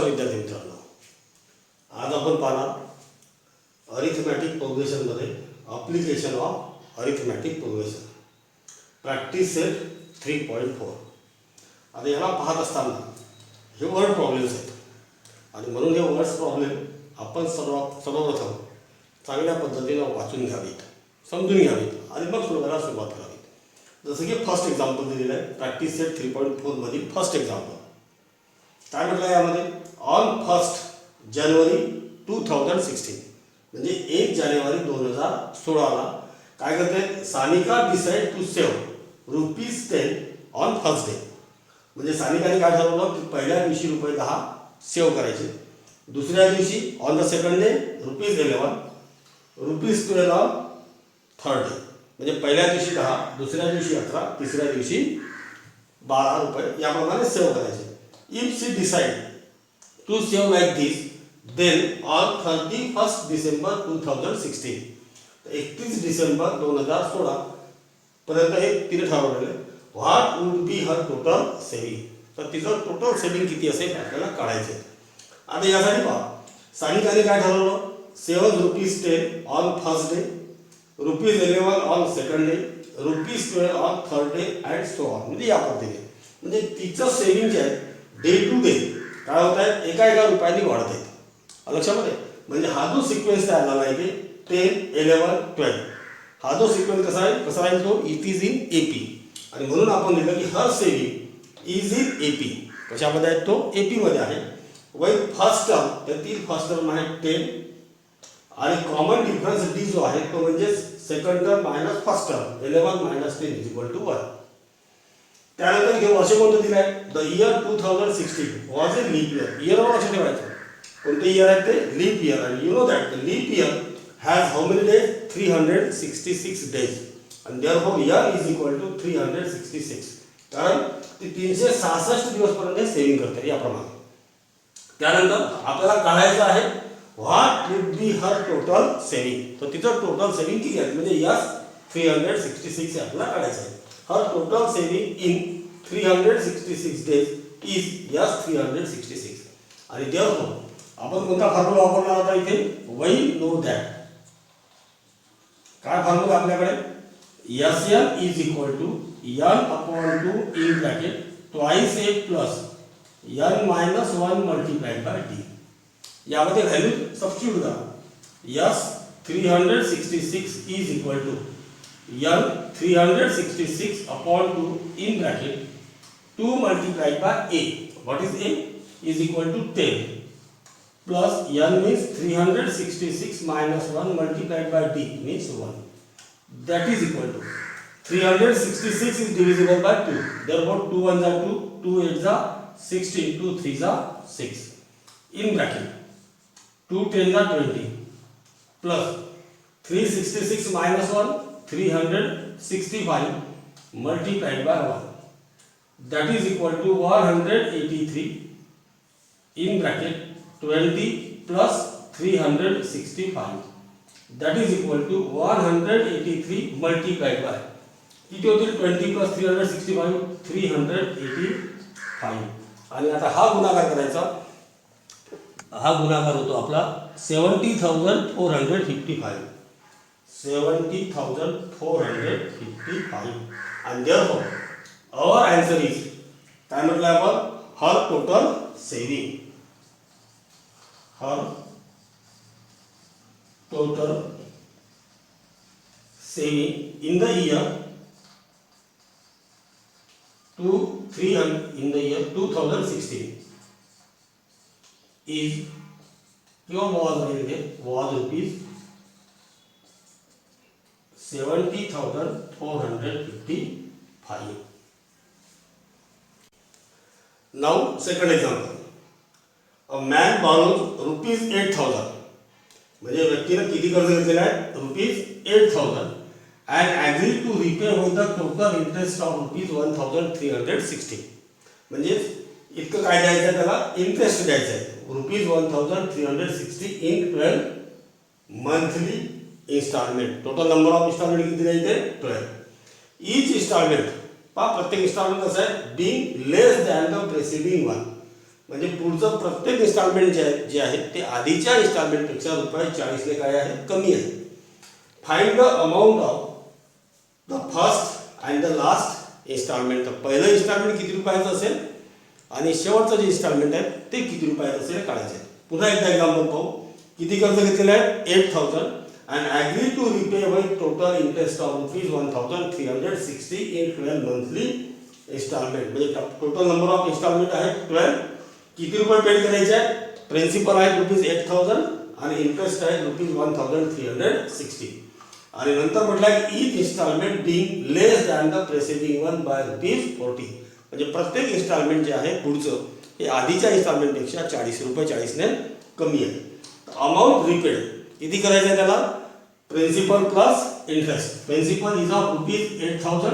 विद्यार्थी मित्रांनो, आज आपण पाहणार अरिथमॅटिक प्रोग्रेशनमध्ये application of arithmetic progression practice set 3.4. आता याला पाहत असताना हे वर्ड प्रॉब्लेम्स आहेत आणि म्हणून हे वर्ड्स प्रॉब्लेम आपण सर्वप्रथम चांगल्या पद्धतीनं वाचून घ्यावीत, समजून घ्यावीत आणि मग सोडवायला सुरुवात करावी. जसं की फर्स्ट एक्झाम्पल दिलेलं आहे प्रॅक्टिस सेट 3.4 मधील फर्स्ट एक्झाम्पल. काय म्हटलं यामध्ये, ऑन 1 जानेवारी 2016 म्हणजे 1 जानेवारी 2016ला काय करते, Sanika decide to save ₹10 on first day. म्हणजे सानिकाने काय ठरवलं की पहिल्या दिवशी ₹10 सेव्ह करायचे, दुसऱ्या दिवशी on the second day ₹11, ₹12 on third day. म्हणजे पहिल्या दिवशी 10, दुसऱ्या दिवशी 11, तिसऱ्या दिवशी ₹12 याप्रमाणे सेव्ह करायचे. If she decide to save like this, then on 31st December 2016, 31 December 2016 पर्यंत हे तिने ठरवलेलं आहे. What would be her total saving. तर तिचं टोटल सेविंग किती असेल आपल्याला काढायचे. आता यासाठी पहा, सानिकाने काय ठरवलं, ₹7 on first day, ₹11 on second day, ₹12 on third day and so on. म्हणजे या पद्धतीने म्हणजे तिचं सेविंग जे आहे डे टू डे काय होत आहे, एका रुपयाने वाढत आहेत. लक्षामध्ये म्हणजे हा जो सिक्वेन्स तयार झाला आहे की 10, 11, 12 हा जो सिक्वेन्स कसा आहे तो इट इज इन AP. आणि म्हणून आपण लिहिलं की हर सेविंग इज इन AP. कशामध्ये आहे तो AP मध्ये आहे. वै फर्स्ट टर्म त्यातील फर्स्ट टर्म आहे 10 आणि कॉमन डिफरन्स डी जो आहे तो म्हणजे second term minus first term 11 - 10 = 1. त्यानंतर हे वर्ष कोणतं दिलं आहे, the year 2016 was a leap year. इयरवर लक्ष ठेवायचं, कोणते इयर आहे ते लीप इयर. आणि you know that the leap year has how many days, 366 days. आणि therefore year is equal to 366, कारण ती 366 दिवसपर्यंत सेव्हिंग करते याप्रमाणे. त्यानंतर आपल्याला काढायचं आहे what would be her total saving. तर तिचं टोटल सेव्हिंग किती आहे, म्हणजे यस 366 आपल्याला काढायचं आहे. Her total saving in 366 days is yes 366. आणि देअरफॉर आपण कोणता फॉर्म्युला वापरणार होता इथे, वी नो दॅट. काय फॉर्म्युला आपल्याकडे, SN is equal to N/2 in bracket twice A plus N - 1 multiplied by D. यामध्ये व्हॅल्यू सबस्टिट्यूट करा. Yes 366 is equal to N 366/2 in bracket 2 multiplied by A. What is A? Is equal to 10 plus N means 366 minus 1 multiplied by D means 1. That is equal to 366 is divisible by 2. Therefore 2 1s are 2, 2 8s are 16, 2 3s are 6. In bracket 2 10s are 20 plus 366 minus 1 365 multiplied by 1, that is equal to 183 in bracket 20 plus 365, that is equal to 183 multiplied by किती होतील, 20 plus 365 385. आणि आता हा गुणाकार करायचा, हा गुणाकार होतो आपला 70,455. 70,455. and therefore our answer is काय म्हटलं आपण, her total saving. Her total saving in the year 2016 is your was rupees 70,455. Now second example, a man borrows ₹8,000. म्हणजे व्यक्तीने किती कर्ज घेतलेलं आहे, ₹8,000 and agreed to repay with the total interest of ₹1,360. म्हणजे इतकं काय द्यायचं आहे त्याला, इंटरेस्ट द्यायचं आहे ₹1,360 in 12 monthly instalment. Total number of instalment किती द्यायचे, 12. ईच इंस्टॉलमेंट पहा प्रत्येक इंस्टॉलमेंट कसं आहे, being less than the preceding one. म्हणजे पुढचं प्रत्येक इन्स्टॉलमेंट जे आहे ते आधीच्या इन्स्टॉलमेंटपेक्षा ₹40 काय आहे, कमी आहे. Find the amount of the first and the last instalment. तर पहिलं इन्स्टॉलमेंट किती रुपयाचं असेल आणि शेवटचं जे इन्स्टॉलमेंट आहे ते किती रुपयाचं असेल काढायचं आहे. पुन्हा एकदा एक्झाम्पल पाहू. किती कर्ज घेतलेलं आहे, 8,000 and agree to repay with total interest of ₹1,360 in 12 monthly instalment. म्हणजे टोटल नंबर ऑफ इन्स्टॉलमेंट आहे 12. किती रुपये पेड करायचे आहे, प्रिन्सिपल आहे ₹8,000 आणि इंटरेस्ट आहे ₹1,360. आणि नंतर म्हटलं की each instalment being less than the preceding one by ₹40. म्हणजे प्रत्येक इन्स्टॉलमेंट जे आहे पुढचं हे आधीच्या इन्स्टॉलमेंटपेक्षा ₹40 कमी आहे. अमाऊंट रिपेड किती करायचं आहे त्याला, principal plus interest. Principal is of ₹8,000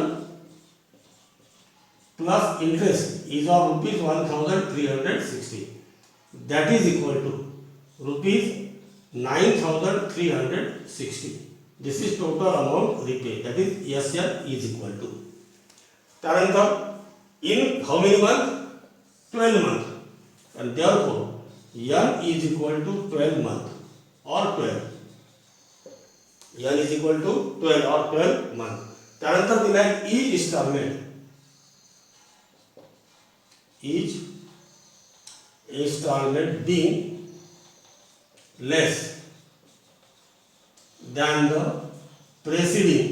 plus interest is of ₹1,360. That is equal to ₹9,360. This is total amount repaid. That is SL is equal to. त्यानंतर in how many month, 12 month. and therefore n is equal to 12 month or 12. n is equal to 12 or 12 month. त्यानंतर दिला आहे each installment being less than the preceding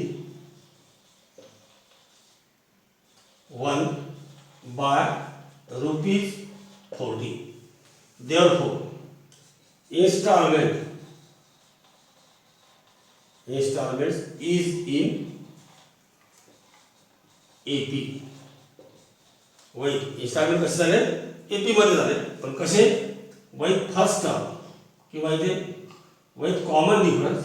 one by ₹40. Therefore, installments is in AP. वही instalment कसे झाले, AP मध्ये झाले. पण कसे, विथ फर्स्ट टर्म किंवा इथे with common difference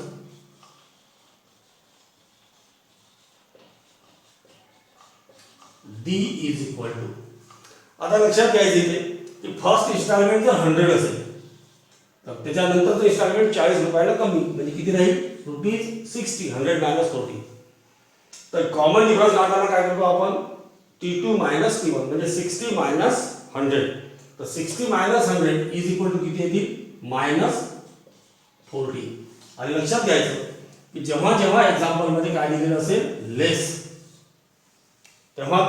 D is equal to. आता लक्षात घ्यायचं इथे की फर्स्ट इन्स्टॉलमेंट जर 100 असेल तर त्याच्यानंतरचं इन्स्टॉलमेंट ₹40 कमी, म्हणजे किती राहील, ₹60. 100 मायनस 40. तर कॉमन डिफरन्स काढताना काय करतो आपण, T2 मायनस T1 म्हणजे 60 मायनस 100. तर 60 मायनस 100 इज इक्वल टू किती येतील, -40. आणि लक्षात घ्यायचं की जेव्हा जेव्हा एक्झाम्पलमध्ये काय दिलेलं असेल, लेस, तेव्हा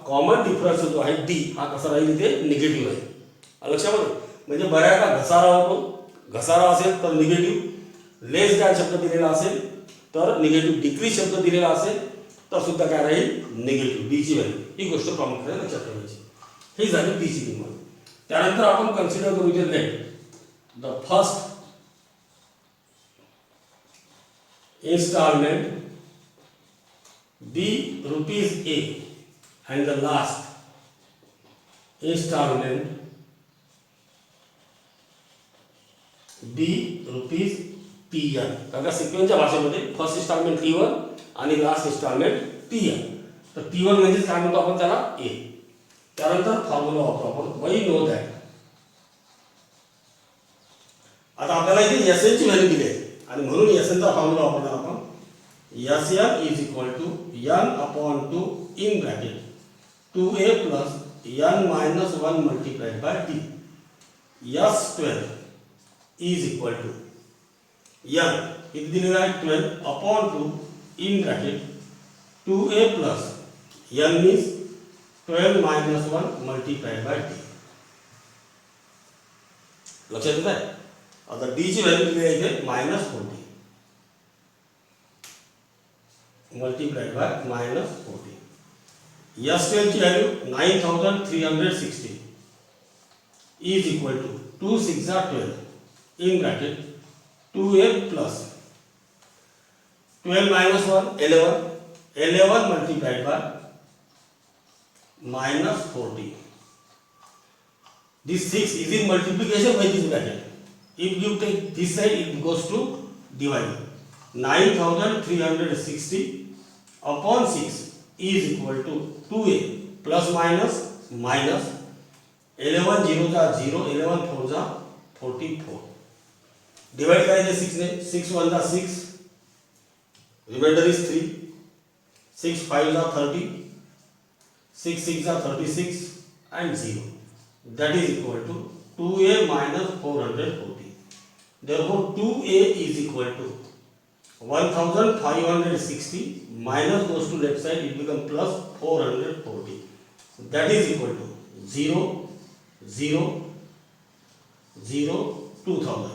कॉमन डिफरन्स जो आहे D हा कसा राहील, इथे निगेटिव्ह आहे. लक्षामध्ये म्हणजे बऱ्याचदा घसारा होतो. घसारा असेल तर निगेटिव्ह, लेस दॅन शब्द दिलेला असेल तर निगेटिव्ह, डिक्रीज शब्द दिलेला असेल तर सुद्धा काय राहील, निगेटिव्ह. D ची व्हॅल्यू, ही गोष्ट प्रामुख्याने लक्षात ठेवायची. ही झाली D ची किंमत. त्यानंतर आपण कन्सिडर करू इथे let the first installment be ₹A and the last installment be ₹PN. कारण सिक्वेन्सच्या भाषेमध्ये फर्स्ट इन्स्टॉलमेंट T1 आणि लास्ट इन्स्टॉलमेंट TN. तर T1 म्हणजे काय म्हणतो आपण त्याला, A. त्यानंतर फॉर्म्युला वापरू आपण, वही नो दॅट. आता आपल्याला इथे SN ची व्हॅल्यू दिली आहे आणि म्हणून SN चा फॉर्म्युला वापरणार आपण. SN is equal to n upon 2 in bracket 2a plus n minus 1 multiplied by d. S12 is equal to n इथे दिलेला आहे 12 upon 2 in bracket 2a plus n means 12 minus 1 multiplied by d. लक्षात येत आहे. आता d ची value दिली आहे इथे -40 multiplied by -40. S12 ची value 9,360 is equal to 2 6 12 in bracket 2a plus 12 minus 1 11 multiplied by -40. This 6 is in multiplication by this bracket. If you take this side, it goes to divide. 9,360 upon 6 is equal to 2a plus minus 11 0 जा 0, 11 4 जा 44. Divide करायचे 6 ने, 6 1 जा 6, reminder is 3, 6 5 जा 30, 6 6 जा 36 and 0. that is equal to 2a minus 440. Therefore 2a is equal to 1560 minus goes to left side, it becomes plus 440. That is equal to 0 0 0 2000.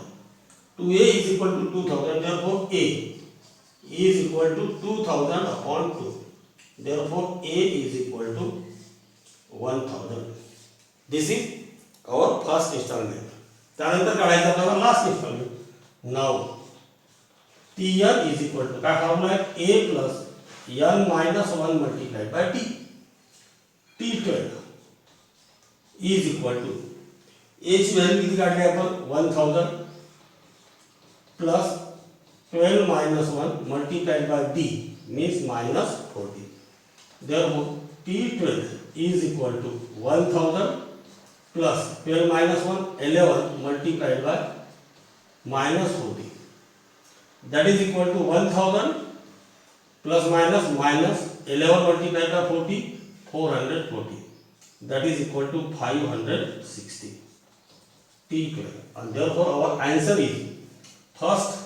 2a is equal to 2000, therefore a is equal to 2000 upon 2. Therefore a is equal to 1000. This is our first installment. त्यानंतर काढायचा आपल्याला last installment. Now tn is equal to काय formula आहे a plus n minus 1 multiplied by t. t12 is equal to a ची value किती काढली आपण 1000 plus 12 minus 1 multiplied by d means minus 40. Therefore t12 is equal to 1000 plus 12 minus 1 11 multiplied by minus 40. That is equal to 1000 plus minus minus 11 multiplied by 40 440. That is equal to 560. T12. And therefore our answer is first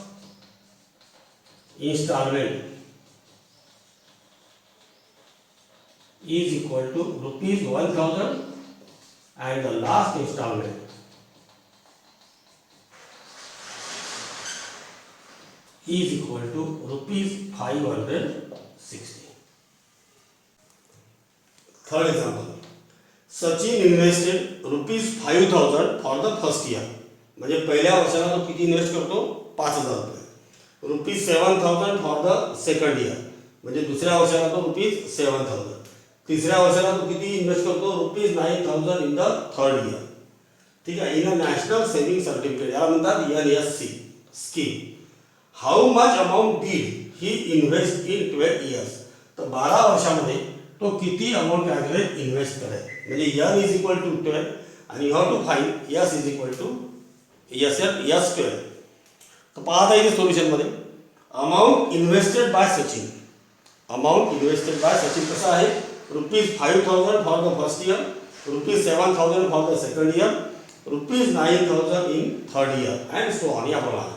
installment is equal to rupees 1000 and the last installment is equal to rupees 560. Third example. Sachin invested rupees 5000 for the first year. म्हणजे पहिल्या वर्षाला तो किती invest करतो 5000 रुपये. Rupees 7000 for the second year, म्हणजे दुसऱ्या वर्षाला तो रुपीज 7000. तिसऱ्या वर्षाला तो किती इन्व्हेस्ट करतो rupees 9000 in the third year. ठीक आहे. In a national saving certificate, याला म्हणतात NSC scheme. How much amount did he invest in 12 years. तर 12 वर्षामध्ये तो किती अमाऊंट काय इन्व्हेस्ट करेल. म्हणजे n इज इक्वल टू 12 आणि you have to find s is equal to s12. तर पाहता येईल सोल्युशनमध्ये amount invested by Sachin. Amount invested by Sachin कसं आहे rupees 5000 for the first year, rupees 7000 for the second year, rupees 9000 in third year and so on याप्रमाणे.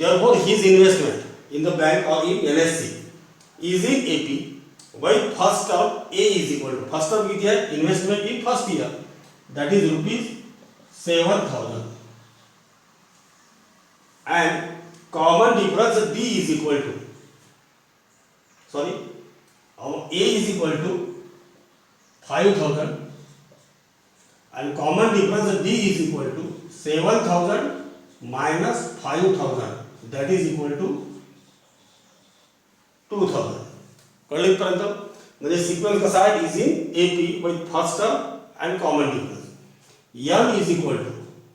Therefore his investment in the bank or in NSC is in AP. While first term A is equal to first term किती आहे investment in first year, that is rupees 7000 and common difference D is equal to A is equal to 5000 and common difference D is equal to 7000 minus 5000, that is equal to 2000. कळलं इथपर्यंत. म्हणजे sequence कसा आहे is in AP with first term and common difference. n is equal to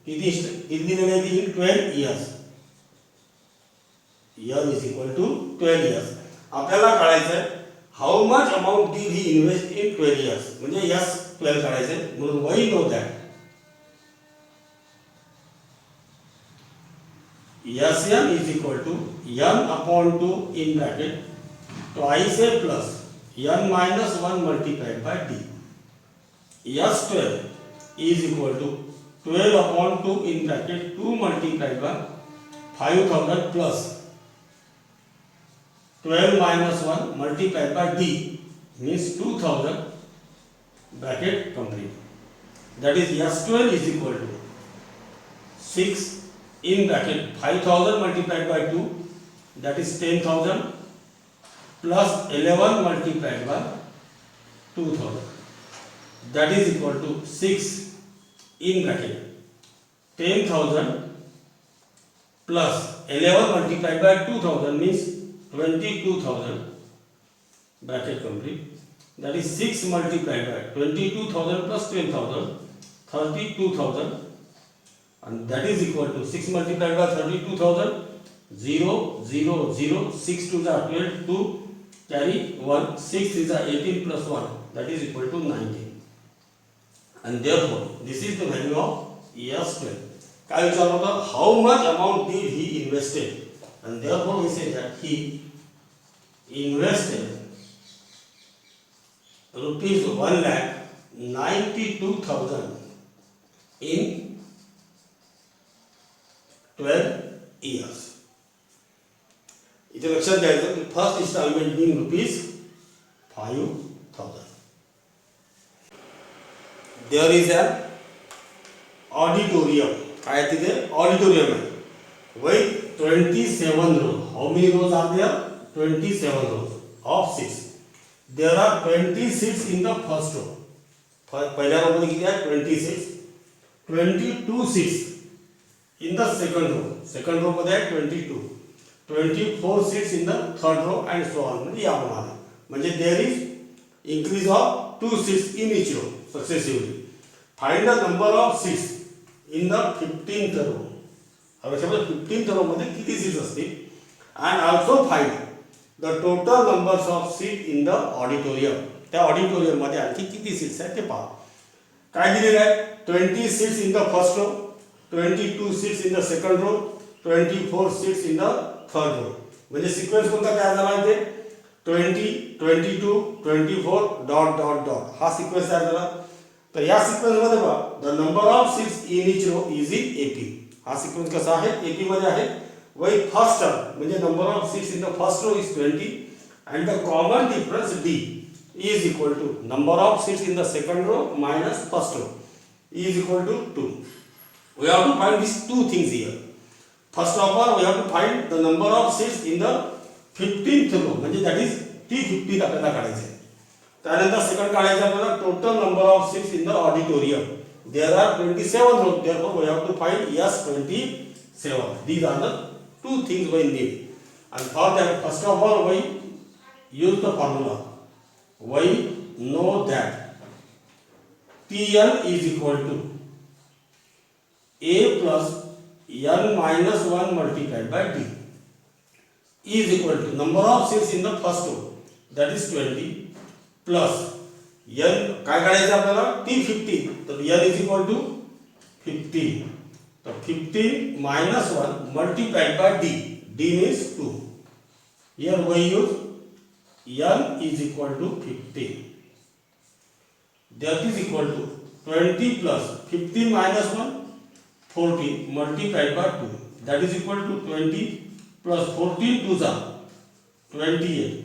किती दिलेले आहे in 12 years. n is equal to 12 years. आपल्याला काढायचं आहे how much amount did he invest in 12 years, म्हणजे S12 काढायचं आहे. म्हणून we know that Sm is equal to n upon 2 in bracket twice a plus n minus 1 multiplied by d. S12 is equal to 12 upon 2 in bracket 2 multiplied by 5000 plus 12 minus 1 multiplied by d means 2000 bracket complete. That is S12 is equal to 6 in bracket 5000 multiplied by 2, that is 10000 plus 11 multiplied by 2000, that is equal to 6 in bracket 10000 plus 11 multiplied by 2000 means 22000 bracket complete. That is 6 multiplied by 22000 plus 10000 32000, and that is equal to 6 multiplied by 32000 0 0 0 6 to the 12 2 carry 1 6 is the 18 plus 1, that is equal to 19. And therefore this is the value of S12. काय विचारलं होतं how much amount did he invested, and therefore we say that he invested rupees 1,92,000 in 12 years. इथे लक्षात घ्यायचं की first installment being ₹5,000. There is an auditorium. काय तिथे auditorium आहे with 27 rows. How many rows are there? 27 rows of seats. There are 20 seats in the first row. पहिल्या रो मध्ये किती आहे 26. 22 seats in the second row. Second row मध्ये आहे 22. 24 seats in the third row and so on. म्हणजे याप्रमाणे म्हणजे there is increase of 2 seats in each row successively. Find the number of seats in the 15th row. अब 15th row मध्ये किती seats असतील and also find the total numbers of seats in the auditorium. त्या auditorium मध्ये आणखी किती seats आहेत ते पहा. काय दिलेलं आहे 20 seats in the first row, 22 seats in the second row, 24 seats in the third row. म्हणजे सिक्वेन्स कोणता तयार झाला इथे 20, 22, 24 डॉट डॉट डॉट हा सिक्वेन्स तयार झाला. तर या सिक्वेन्स मध्ये बघा the number of seats in each row is in AP. हा सिक्वेन्स कसा आहे एपी मध्ये आहे. वही फर्स्ट टर्म म्हणजे number of seats in the first row is 20 and the common difference d is equal to number of seats in the second row minus first row is equal to 2. We have to find these two things here. First of all we have to find the number of seats in the 15th row म्हणजे that is T50 आपल्याला काढायचे आहे. त्यानंतर second काढायचं आपल्याला total number of seats in the auditorium. There are 27 rows, therefore we have to find S27. These are the two things we need. And for that first of all we use the formula. We know that TL is equal to A plus N minus 1 multiplied by D is equal to number of seats in the first row that is 20 plus N काय काढायचं आपल्याला T50 तर N is equal to 15. तर 15 minus 1 multiplied by D. D means 2. Here we use N is equal to 15. That is equal to 20 plus 15 minus 1 14 multiplied by 2. That is equal to 20 plus 14 2s are 28.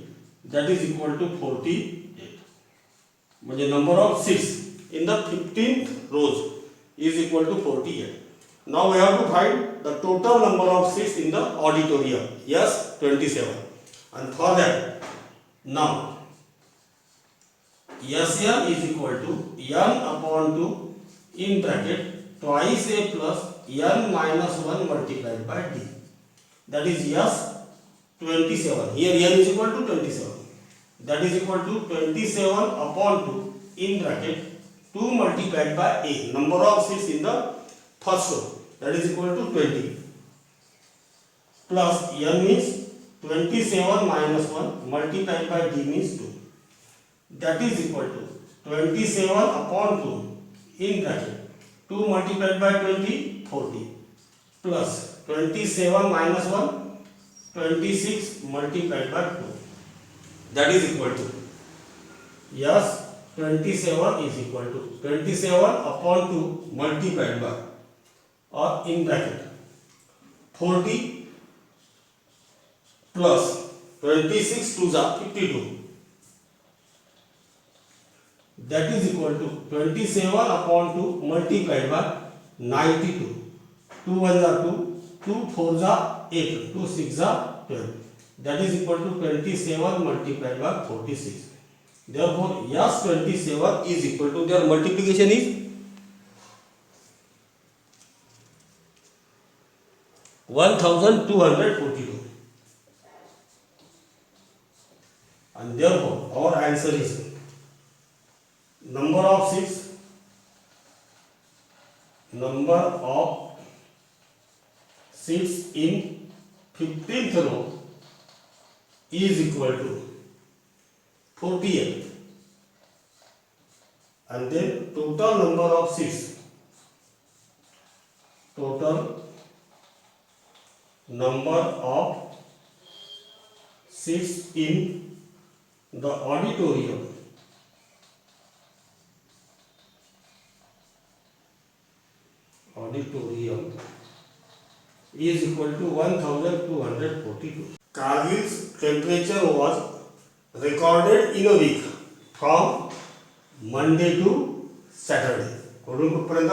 That is equal to 48. म्हणजे number of seats in the 15th rows is equal to 48. Now we have to find the total number of seats in the auditorium. Yes, 27. And for that, now SN is equal to N upon 2 in bracket twice A plus N minus 1 multiplied by D. That is S27. Here N is equal to 27. That is equal to 27 upon 2 in bracket 2 multiplied by A. Number of seats in the first row. That is equal to 20. Plus N means 27 minus 1 multiplied by D means 2. That is equal to 27 upon 2 in bracket 2 multiplied by 20 40 plus 27 minus 1 26 multiplied by 2. That is equal to yes 27 is equal to 27 upon 2 multiplied by or in bracket 40 plus 26 2s are 52. That is equal to 27 upon 2 multiplied by 92. 2 1s are 2, 2 4s are 8, 2 6s are 12. That is equal to 27 multiplied by 46. Therefore, S27 is equal to their multiplication is 1242. And therefore, our answer is number of seats in 15th row is equal to 48. And then total number of seats in the auditorium auditorium is equal to 1242. Kargil's temperature was recorded in a week from Monday to Saturday. कुठून कुठपर्यंत?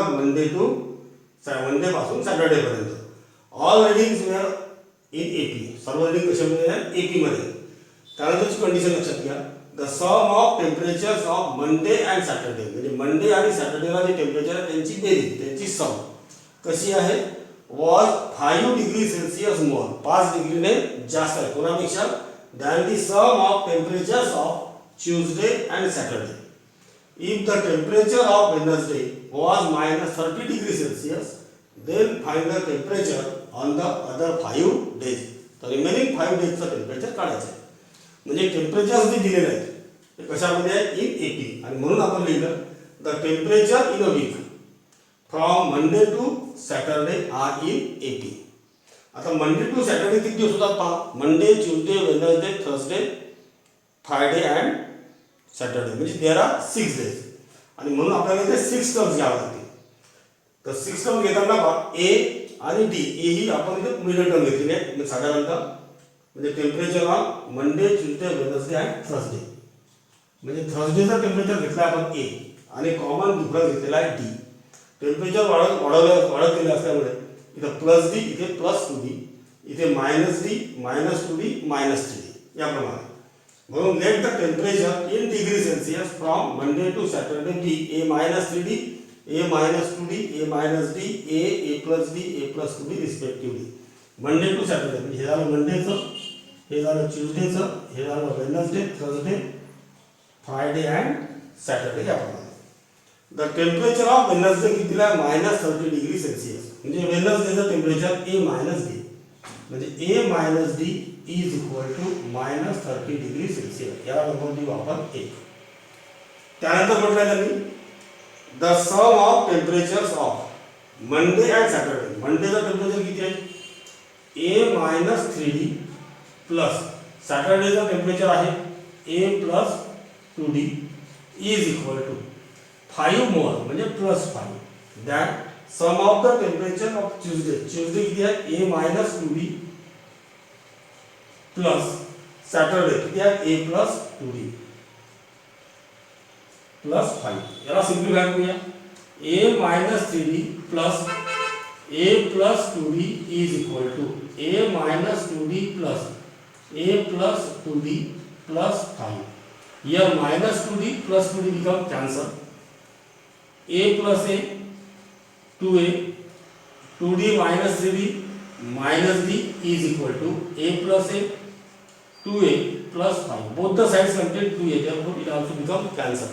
Monday पासून Saturday पर्यंत. All readings were in AP. सर्व reading कशामध्ये आहे? AP मध्ये. त्यानंतरची condition लक्षात घ्या. The sum of temperatures of Monday and Saturday, म्हणजे मंडे आणि सॅटर्डेला जे टेम्परेचर आहे त्यांची बेरीज, त्यांची सम कशी आहे? वॉज 5 डिग्री सेल्सिअस मोर, 5 डिग्रीने जास्त आहे कोणापेक्षा? Than the sum of temperatures of Tuesday and Saturday. If the temperature of Wednesday was -30 degree Celsius, then find the temperature on the other 5 days. तर remaining 5 डेजचं temperature काढायचं आहे. म्हणजे temperatures जे दिलेले आहेत ते कशामध्ये आहेत? In AP. आणि म्हणून आपण लिहिलं the temperature in a week from Monday to Saturday are in AP. आता मंडे टू सॅटरडे किती दिवस होतात पहा? Monday, Tuesday, Wednesday, Thursday, Friday and Saturday, म्हणजे देअर आर 6 डेज. आणि म्हणून आपल्याला इथे 6 टर्म्स घ्यावे लागतील. तर 6 टर्म घेताना पहा ए आणि डी, ए ही आपण इथे मिडल टर्म घेतलेली आहे. म्हणजे साधारणतः म्हणजे temperature on Monday, Tuesday, Wednesday and Thursday. म्हणजे थर्सडेचं टेम्परेचर घेतलं आपण ए आणि कॉमन डिफरन्स घेतलेला आहे डी. टेम्परेचर वाढत गेले असल्यामुळे इथं प्लस डी, इथे प्लस 2d, इथे minus D, minus 2d, minus 3d याप्रमाणे. म्हणून let the temperature in degree Celsius from Monday to Saturday be A minus 3d, A minus 2d, A minus D, A plus D, A plus 2d respectively. Monday to Saturday म्हणजे हे झालं मंडेचं, हे झालं ट्यूजडेचं, हे झालं Wednesday, Thursday, Friday and Saturday याप्रमाणे. द टेम्परेचर ऑफ वेडनेसडे कितीला आहे? -30 डिग्री सेल्सिअस. म्हणजे वेडनेसडेचं टेम्परेचर ए मायनस डी, म्हणजे A minus D is equal to -30 degree Celsius. याला नंबर देऊ आपण 1. त्यानंतर म्हटलं त्यांनी the sum of temperatures of Monday and Saturday. मंडेचं टेम्परेचर किती आहे? ए मायनस 3d प्लस सॅटर्डेचं टेम्परेचर आहे a plus 2d is equal to 5 more, म्हणजे plus 5. That sum of the temperature of Tuesday. Tuesday किती आहे? A minus 2d plus Saturday किती आहे? A plus 2d plus 5. याला सिम्प्लिफाय करूया. A minus 3d plus A plus 2d is equal to A minus 2d plus A plus 2d plus 5. Here minus 2d plus 2d become cancel. A plus a 2a, 2d minus 3d minus d is equal to a plus a 2a plus 5. Both the sides contain 2a, therefore it also become cancel.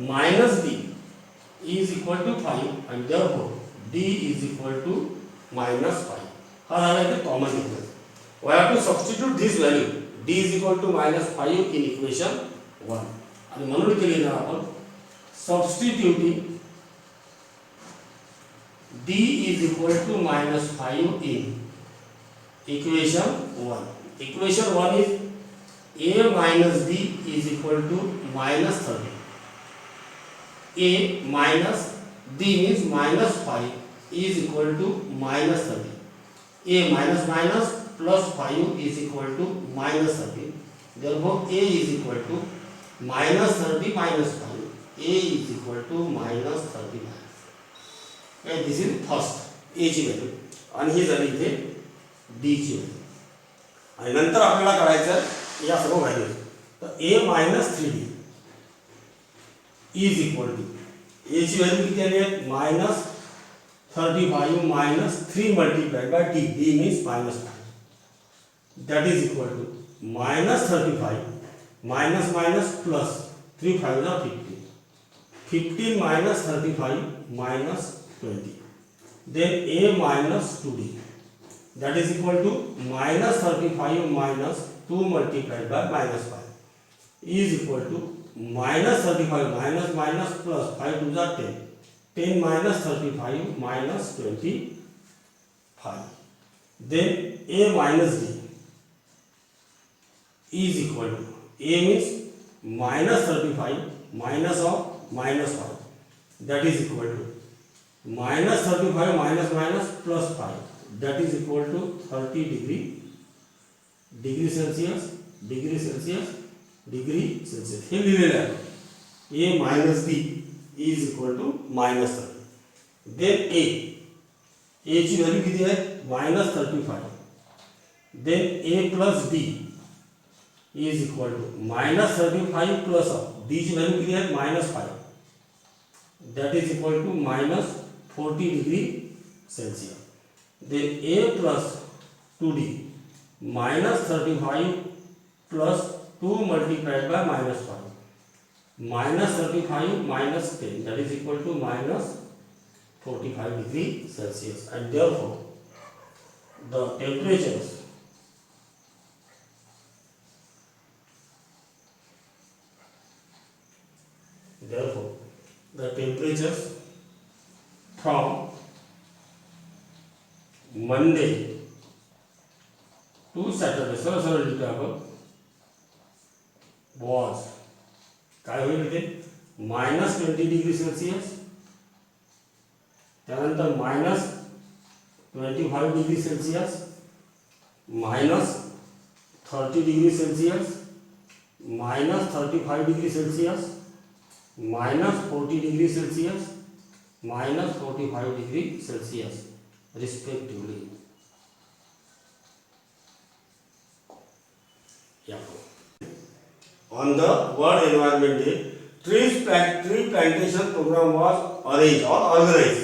Minus d is equal to 5 and therefore d is equal to minus 5. हा झाला इथे common difference. We have to substitute this value d is equal to minus 5 in equation 1. आणि म्हणून केले ना आपण substituting d is equal to minus 5 in equation 1. Equation 1 is a minus d is equal to minus 30. a minus d means minus 5 is equal to minus 30. a minus minus plus 5 is equal to minus 30. Therefore a is equal to minus 30 minus 5. a is equal to minus 30 minus. Okay, this is first a ची value आणि ही झाली इथे d ची value. आणि नंतर आपल्याला करायचं या सर्व व्हॅल्यूज. तर a minus 3d is equal to a ची व्हॅल्यू किती आली आहे? minus 35 minus 3 multiplied by d. d means minus 5. That is equal to minus 35 minus minus plus 3 5 are 15. 15 minus 35 minus 20. Then a minus 2d. That is equal to minus 35 minus 2 multiplied by minus 5 is equal to minus 35 minus minus plus 5 to the 10. 10 minus 35 minus 25. Then a minus d is equal to a means minus 35 minus of minus 5. That is equal to minus 35 minus minus plus 5, that is equal to 30 degree Celsius, degree Celsius, degree Celsius. हे लिहिलेलं आहे. A minus B is equal to minus 30. Then A ची value किती आहे? minus 35. Then A plus B is equal to minus 35 plus of D ची value किती आहे? minus 5. That is equal to minus 40 degree Celsius. Then A plus 2D minus 35 plus 2 multiplied by minus 5. Minus 35 minus 10, that is equal to minus 45 degree Celsius. And therefore, the temperatures from Monday to Saturday, सरळ लिहितो आपण, was काय होईल इथे? minus 20 degree Celsius, त्यानंतर minus 25 degree Celsius, minus 30 degree Celsius, minus 35 degree Celsius, minus 40 degree Celsius, minus 45 degree Celsius respectively. Yeah. On the World Environment Day, tree plantation program was arranged or organized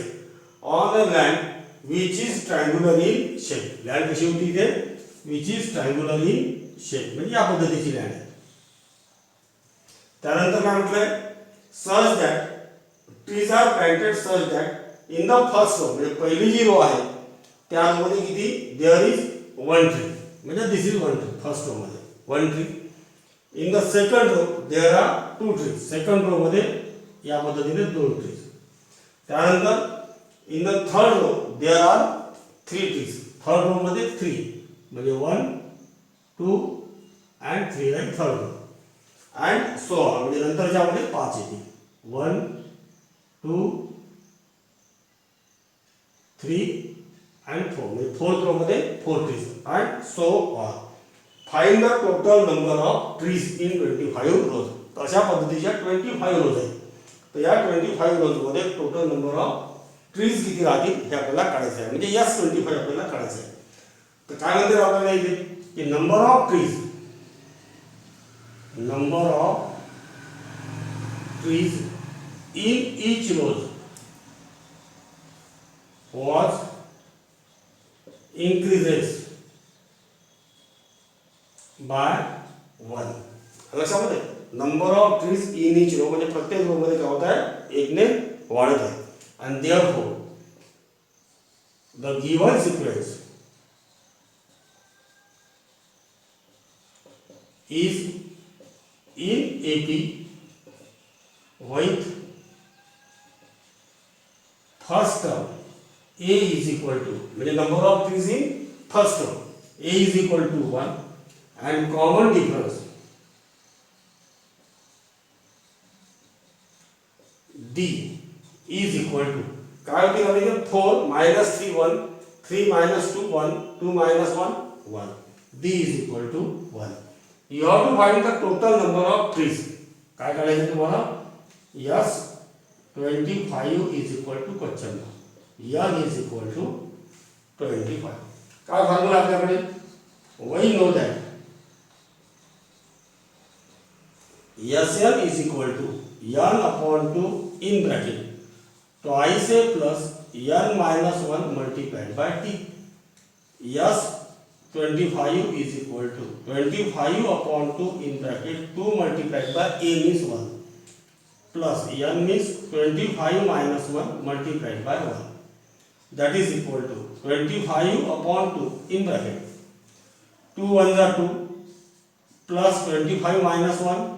on a land which is triangular in shape. Land कशी होती इथे? Which is triangular in shape. म्हणजे या पद्धतीची land आहे. त्यानंतर काय म्हटलंय? Such that trees are planted such that in the first row, म्हणजे पहिली जी रो आहे त्या रो मध्ये किती? There is one tree. म्हणजे this is one tree. First row मध्ये one tree. In the second row there are two trees. Second row मध्ये या पद्धतीने दोन trees. त्यानंतर in the third row there are three trees. Third row मध्ये 3 म्हणजे 1 2 and 3 आणि third row. and so on, म्हणजे नंतरच्या मध्ये 5 येते. 1 2 3 and 4 म्हणजे फोर्थ रो मध्ये 4 trees and so on. Find the total number of trees in 25 rows. तर अशा पद्धतीच्या 25 rows आहेत. तर या 25 rows मध्ये टोटल नंबर ऑफ ट्रीज किती राहतील हे आपल्याला काढायचं आहे. म्हणजे यस 25 आपल्याला काढायचं आहे. तर काय म्हणते आपल्याला इथे की number of trees in each row was increases by 1. लक्षामध्ये number of trees in each row म्हणजे प्रत्येक रो मध्ये काय होत आहे? एकने वाढत आहे. and therefore the given sequence is in AP with first term A is equal to, म्हणजे number of trees in first term A is equal to 1 and common difference D is equal to काय होती हमारे 4 minus 3 1 3 minus 2 1 2 minus 1 1. D is equal to 1. You have to find the total number of trees. काय काढायचं तुम्हाला? Yes 25 is equal to question N is equal to 25. काय formula आपल्याकडे? We know that Sn is equal to n upon 2 in bracket twice a plus n minus 1 multiplied by t. Yes 25 is equal to 25 upon 2 in bracket 2 multiplied by a means 1 plus n means 25 minus 1 multiplied by 1, that is equal to 25 upon 2 in bracket 2 1s are 2 plus 25 minus 1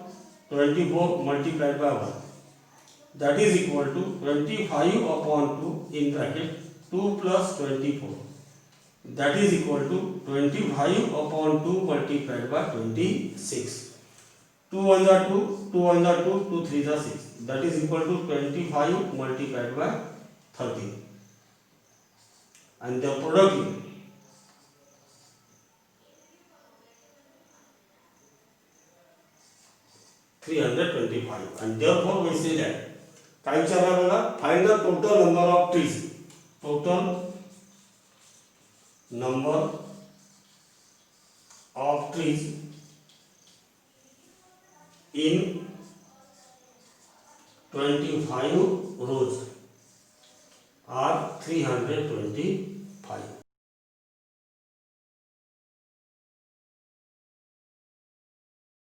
24 multiplied by 1, that is equal to 25 upon 2 in bracket 2 plus 24, that is equal to 25 upon 2 multiplied by 26. 2 1s are 2, 2 1s are 2, 2 3s are 6, that is equal to 25 multiplied by 30 and their product yield 325 and therefore we say that काय विचारला बघा find the total number of trees total number of trees in 25 rows are 325